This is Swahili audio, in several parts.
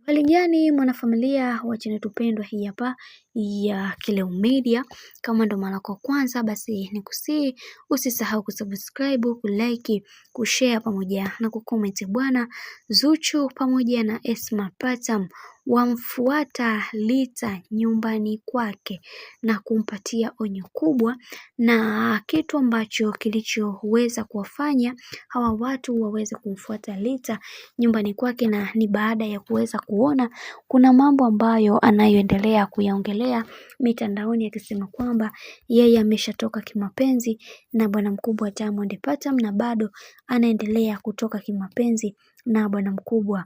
Hali gani mwanafamilia wa channel tupendwa hii hapa ya Kileo Media. Kama ndo mara kwa kwanza, basi nikusihi usisahau kusubscribe, kulike, kushare pamoja na kucomment. Bwana Zuchu pamoja na Esma Patam wamfuata Lita nyumbani kwake na kumpatia onyo kubwa, na kitu ambacho kilichoweza kuwafanya hawa watu waweze kumfuata Lita nyumbani kwake, na ni baada ya kuweza kuona kuna mambo ambayo anayoendelea kuyaongelea mitandaoni, akisema kwamba yeye ameshatoka kimapenzi na bwana mkubwa Diamond Platnumz na bado anaendelea kutoka kimapenzi na bwana mkubwa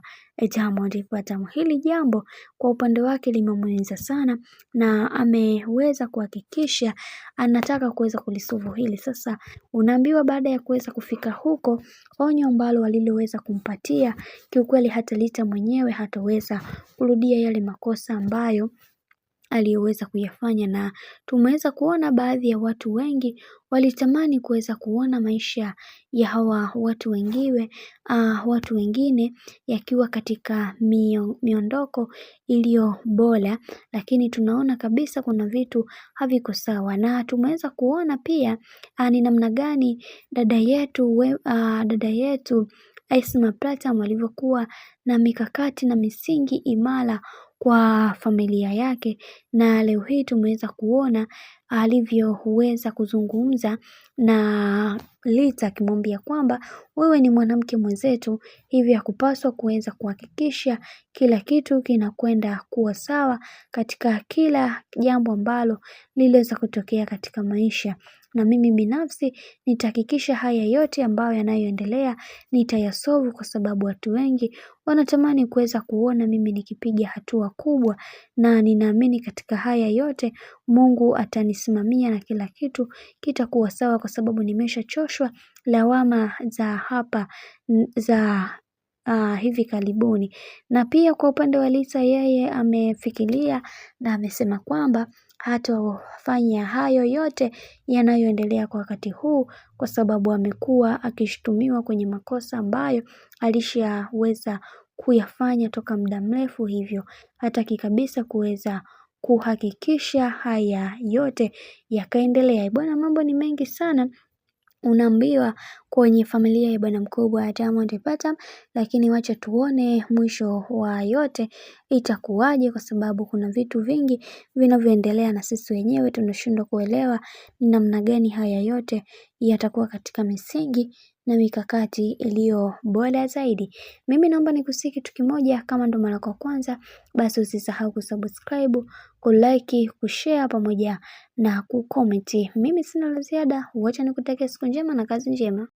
Diamond Platnumz. Hili jambo kwa upande wake limemuumiza sana na ameweza kuhakikisha anataka kuweza kulisolve hili. Sasa unaambiwa baada ya kuweza kufika huko, onyo ambalo waliloweza kumpatia, kiukweli hata Lita mwenyewe hataweza kurudia yale makosa ambayo aliyoweza kuyafanya, na tumeweza kuona baadhi ya watu wengi walitamani kuweza kuona maisha ya hawa watu wengine yakiwa katika miondoko iliyo bora, lakini tunaona kabisa kuna vitu haviko sawa, na tumeweza kuona pia ni namna gani dada yetu Esma Patam alivyokuwa na mikakati na misingi imara kwa familia yake, na leo hii tumeweza kuona alivyoweza kuzungumza na Lita akimwambia kwamba wewe ni mwanamke mwenzetu, hivyo hakupaswa kuweza kuhakikisha kila kitu kinakwenda kuwa sawa katika kila jambo ambalo liliweza kutokea katika maisha, na mimi binafsi nitahakikisha haya yote ambayo yanayoendelea nitayasolve, kwa sababu watu wengi wanatamani kuweza kuona mimi nikipiga hatua kubwa, na ninaamini katika haya yote Mungu atanisimamia na kila kitu kitakuwa sawa, kwa sababu nimeshachoshwa lawama za hapa za hivi karibuni. Na pia kwa upande wa Lita, yeye amefikiria na amesema kwamba hatafanya hayo yote yanayoendelea kwa wakati huu, kwa sababu amekuwa akishutumiwa kwenye makosa ambayo alishaweza kuyafanya toka muda mrefu, hivyo hataki kabisa kuweza kuhakikisha haya yote yakaendelea. Bwana, mambo ni mengi sana unaambiwa kwenye familia ya bwana mkubwa Diamond Platnumz, lakini wacha tuone mwisho wa yote itakuwaje, kwa sababu kuna vitu vingi vinavyoendelea na sisi wenyewe tunashindwa kuelewa ni namna gani haya yote yatakuwa katika misingi na mikakati iliyo bora zaidi. Mimi naomba nikusihi kitu kimoja, kama ndo mara kwa kwanza, basi usisahau kusubscribe, kulike, kushare pamoja na kucomment. Mimi sina la ziada, wacha nikutakia siku njema na kazi njema.